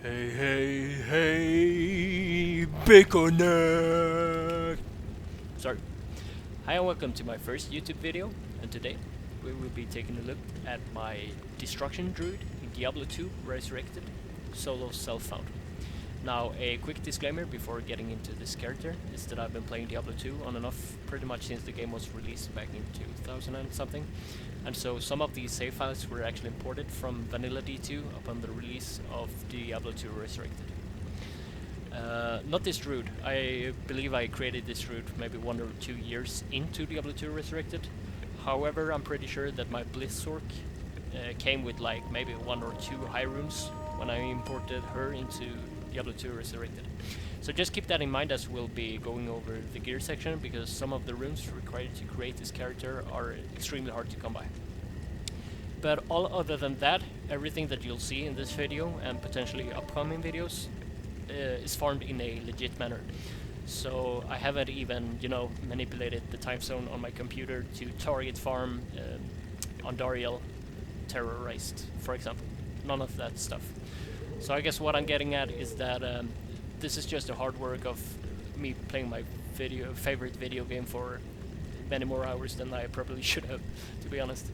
Hey, hey, hey, Baconet! Sorry. Hi and welcome to my first YouTube video, and today we will be taking a look at my Destruction Druid in Diablo 2 Resurrected solo self-found. Now, a quick disclaimer before getting into this character is that I've been playing Diablo 2 on and off pretty much since the game was released back in 2000 and something, and so some of these save files were actually imported from Vanilla D2 upon the release of Diablo 2 Resurrected. Not this druid. I believe I created this druid maybe 1 or 2 years into Diablo 2 Resurrected. However, I'm pretty sure that my Blizzork came with like maybe 1 or 2 high runes when I imported her into Diablo 2 Resurrected. So just keep that in mind as we'll be going over the gear section, because some of the runes required to create this character are extremely hard to come by. But all other than that, everything that you'll see in this video and potentially upcoming videos is farmed in a legit manner. So I haven't even, manipulated the time zone on my computer to target farm Andariel terrorized, for example. None of that stuff. So I guess what I'm getting at is that this is just the hard work of me playing my favorite video game for many more hours than I probably should have, to be honest.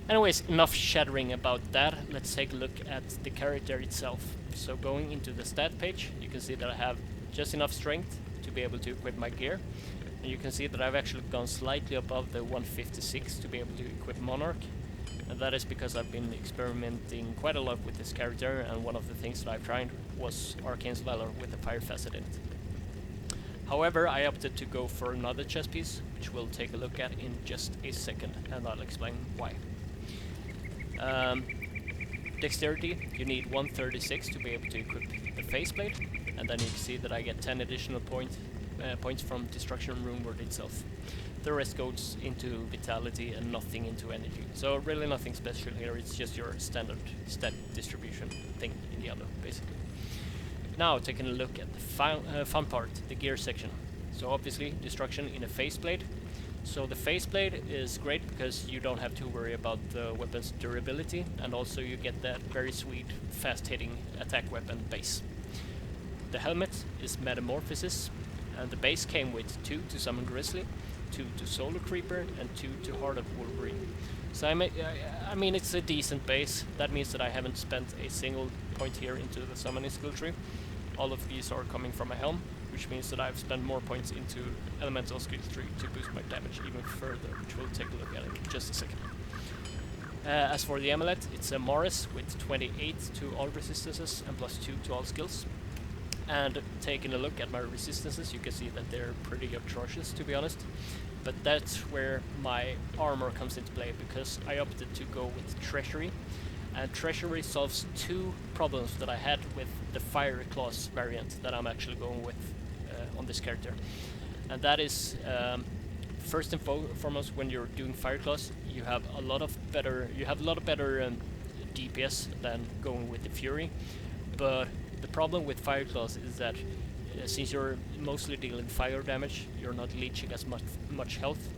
Anyways, enough shattering about that. Let's take a look at the character itself. So going into the stat page, you can see that I have just enough strength to be able to equip my gear. And you can see that I've actually gone slightly above the 156 to be able to equip Monarch. And that is because I've been experimenting quite a lot with this character, and one of the things that I've tried was Arcane's Valor with the fire facet in it. However, I opted to go for another chest piece, which we'll take a look at in just a second, and I'll explain why. Dexterity, you need 136 to be able to equip the faceplate, and then you can see that I get 10 additional points from Destruction Rune Word itself. The rest goes into Vitality and nothing into Energy. So really nothing special here, it's just your standard stat distribution thing in Diablo, basically. Now taking a look at the fun part, the gear section. So obviously Destruction in a faceplate. So the faceplate is great because you don't have to worry about the weapon's durability, and also you get that very sweet fast-hitting attack weapon base. The helmet is Metamorphosis, and the base came with 2 to Summon Grizzly, 2 to Solar Creeper, and 2 to Heart of Wolverine. So I mean it's a decent base. That means that I haven't spent a single point here into the summoning skill tree. All of these are coming from a helm, which means that I've spent more points into elemental skill tree to boost my damage even further, which we'll take a look at in just a second. As for the amulet, it's a Morris with 28 to all resistances and plus 2 to all skills. And taking a look at my resistances, you can see that they're pretty atrocious, to be honest. But that's where my armor comes into play, because I opted to go with Treasury. And Treasury solves 2 problems that I had with the Fireclaws variant that I'm actually going with on this character. And that is, first and foremost, when you're doing Fireclaws, you have a lot of better DPS than going with the Fury. But the problem with Fireclaws is that since you're mostly dealing fire damage, you're not leeching as much health,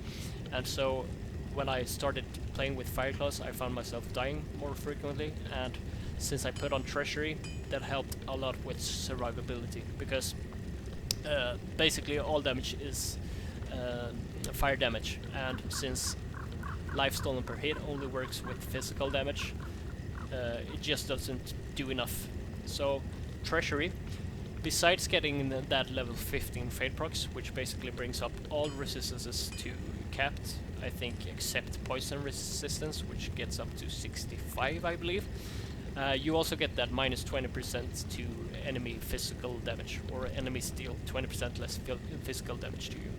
and so when I started playing with Fireclaws, I found myself dying more frequently, and since I put on Treasury, that helped a lot with survivability, because basically all damage is fire damage, and since life stolen per hit only works with physical damage, it just doesn't do enough. So Treasury, besides getting that level 15 Fade procs, which basically brings up all resistances to capped, I think, except poison resistance, which gets up to 65, I believe. You also get that minus 20% to enemy physical damage, or enemies deal 20% less physical damage to you.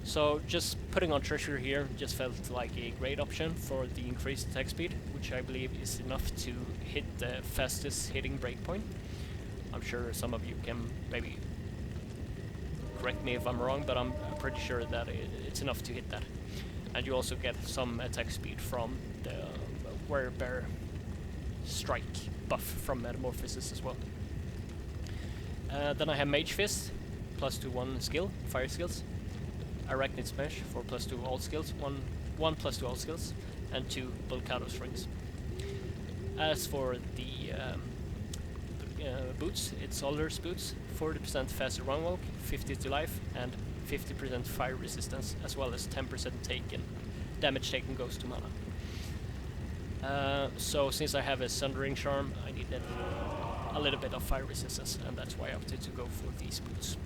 So just putting on Treasure here just felt like a great option for the increased attack speed, which I believe is enough to hit the fastest hitting breakpoint. I'm sure some of you can maybe correct me if I'm wrong, but I'm pretty sure that it's enough to hit that. And you also get some attack speed from the Werebear strike buff from Metamorphosis as well. Then I have Mage Fist, plus 2 1 skill, fire skills. Arachnid Smash for plus 2 all skills, 1 plus 2 all skills, and 2 Volcano Strings. As for the boots. It's Soldier's boots, 40% faster run walk, 50 to life, and 50% fire resistance, as well as 10% damage taken goes to mana. So since I have a Sundering Charm, I needed a little bit of fire resistance, and that's why I opted to go for these boots.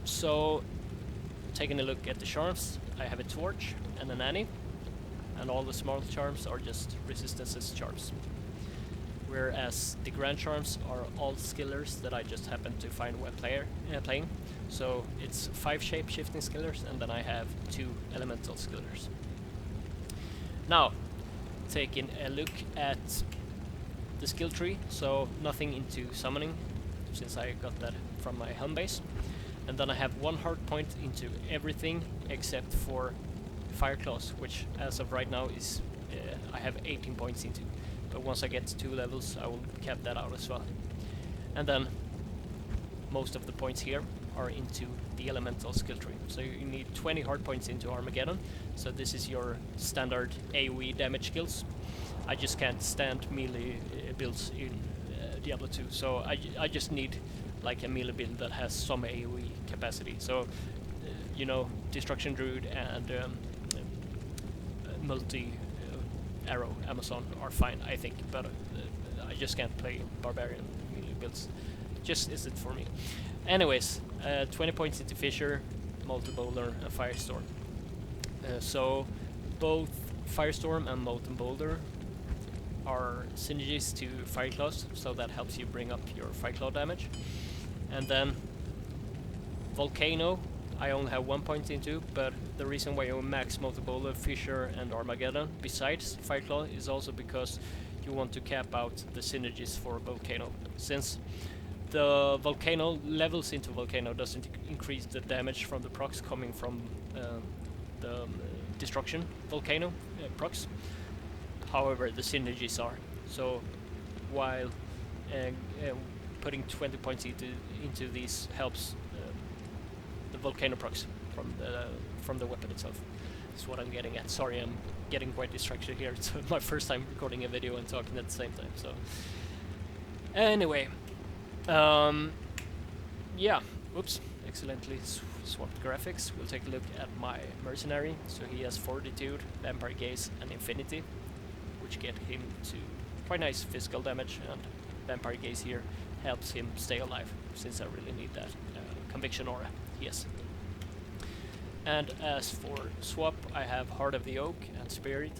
So taking a look at the charms, I have a Torch and an Annie, and all the small charms are just resistances charms. Whereas the grand charms are all skillers that I just happened to find while playing. So it's 5 shape-shifting skillers, and then I have 2 elemental skillers. Now, taking a look at the skill tree, so nothing into summoning, since I got that from my home base. And then I have 1 hard point into everything except for Fireclaws, which as of right now is I have 18 points into. But once I get to 2 levels, I will cap that out as well. And then most of the points here are into the elemental skill tree. So you need 20 hard points into Armageddon. So this is your standard AoE damage skills. I just can't stand melee builds in Diablo 2. So I just need like a melee build that has some AoE capacity. So you know, Destruction Druid and multi arrow Amazon are fine, I think, but I just can't play barbarian melee builds. Just isn't for me. Anyways, 20 points into Fissure, Molten Boulder, and Firestorm. So both Firestorm and Molten Boulder are synergies to Fireclaws, so that helps you bring up your Fireclaw damage. And then Volcano, I only have 1 point into, but the reason why you max Molten Boulder, Fissure, and Armageddon besides Fireclaw is also because you want to cap out the synergies for Volcano. Since the Volcano levels into Volcano doesn't increase the damage from the procs coming from the Destruction Volcano procs. However, the synergies are. So while putting 20 points into these helps the Volcano procs from the weapon itself. That's what I'm getting at. Sorry, I'm getting quite distracted here. It's my first time recording a video and talking at the same time. So anyway, yeah. Oops, excellently swapped graphics. We'll take a look at my mercenary. So he has Fortitude, Vampire Gaze, and Infinity, which get him to quite nice physical damage, and Vampire Gaze here helps him stay alive, since I really need that Conviction Aura. Yes. And as for swap, I have Heart of the Oak and Spirit.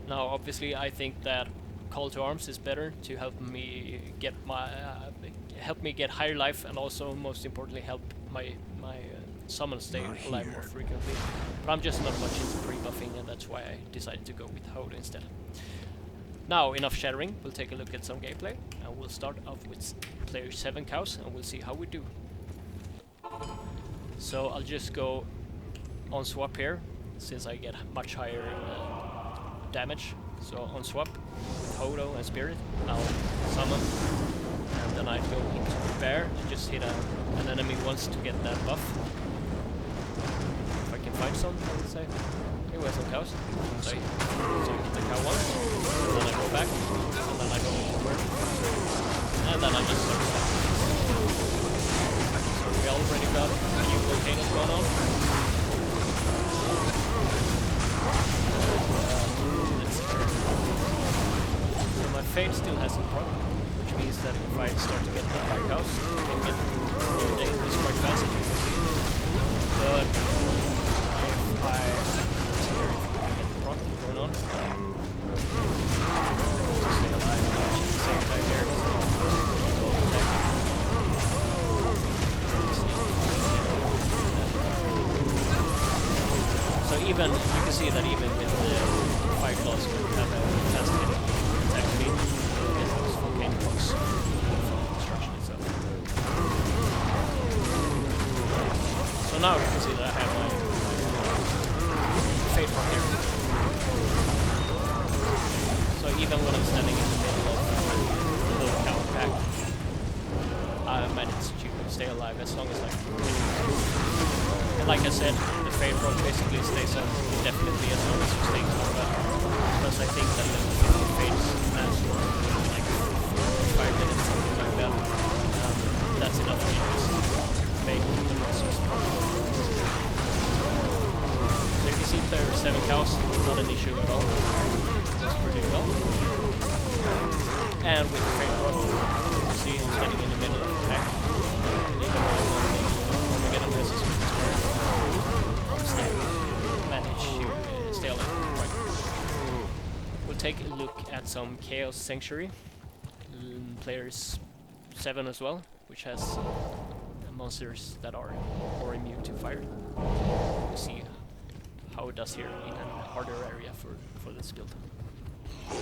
Now, obviously, I think that Call to Arms is better to help me get higher life, and also, most importantly, help my summon stay alive more frequently. But I'm just not much into pre-buffing, and that's why I decided to go with Hold instead. Now, enough shattering. We'll take a look at some gameplay, and we'll start off with player 7 cows, and we'll see how we do. So I'll just go on swap here, since I get much higher damage. So on swap with Hodo and Spirit, I'll summon, and then I go into Bear and just hit an enemy once to get that buff. If I can find some, I would say. Here we have some cows. So hit the cow once, and then I go back, and then I go into Bird, and then I just start stabbing. So we already got a few volcanoes going on. So my Fate still hasn't proc, which means that if I start to get hit by cows, I can get really dangerous quite fast. But if I get the proc going on, stay alive at the same time here. So even, you can see that even with the Fireclaws we have a fast hit attack speed get those volcano blocks from the destruction itself. So now you can see that I have my Fate from here. So even when I'm standing in the middle of the little cow pack, I managed to stay alive as long as I can. And like I said, the Fate roll basically stays on indefinitely as long as you stay in combat. Plus I think that level 50 Fates last like an issue at all. That's pretty well. And with the frame drop, you see him standing in the middle of the pack. Even though Armageddon has his still manage to stay alive quite good. We'll take a look at some Chaos Sanctuary. Players 7 as well, which has monsters that are more immune to fire. We'll see how it does here in a harder area for this build. So,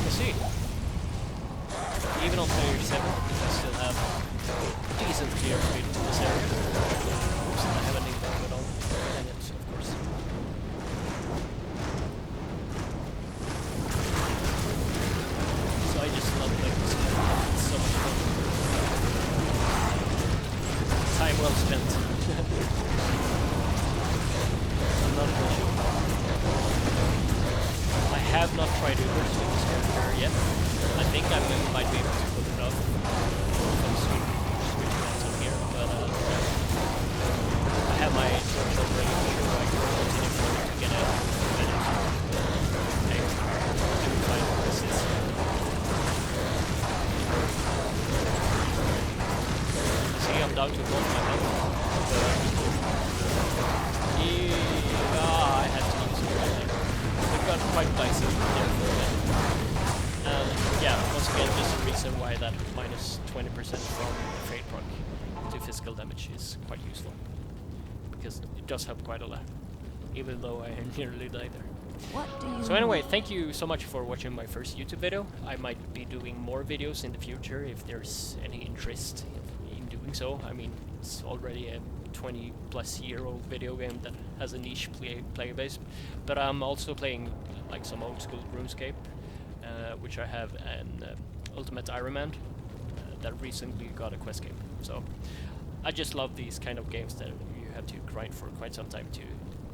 let's see. Even on player 7, I still have decent clear speed in this area. Oops, I haven't even put on cannons, of course. So I just love playing this game. It's so much fun. Time well spent. I'm not even sure. I have not tried Uber with this character yet. I think I might be able to pull it off from switch rounds on here, but I have my workshop ready for sure. I can continue to get out and manage. Okay, I will find what this is. See, I'm down to both my health. I had to use it right there. It got quite dicey there for a bit. Yeah, once again, just a reason why that minus 20% from Fate proc to physical damage is quite useful. Because it does help quite a lot, even though I nearly died there. So anyway, thank you so much for watching my first YouTube video. I might be doing more videos in the future if there's any interest in doing so. I mean, it's already a 20-plus-year-old video game that has a niche player base, but I'm also playing like some old school RuneScape, which I have an Ultimate Iron Man that recently got a quest game. So I just love these kind of games that you have to grind for quite some time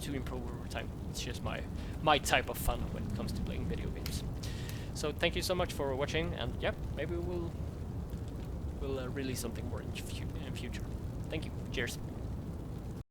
to improve over time. It's just my type of fun when it comes to playing video games. So thank you so much for watching, and yeah, maybe we'll release something more in future. Thank you. Cheers.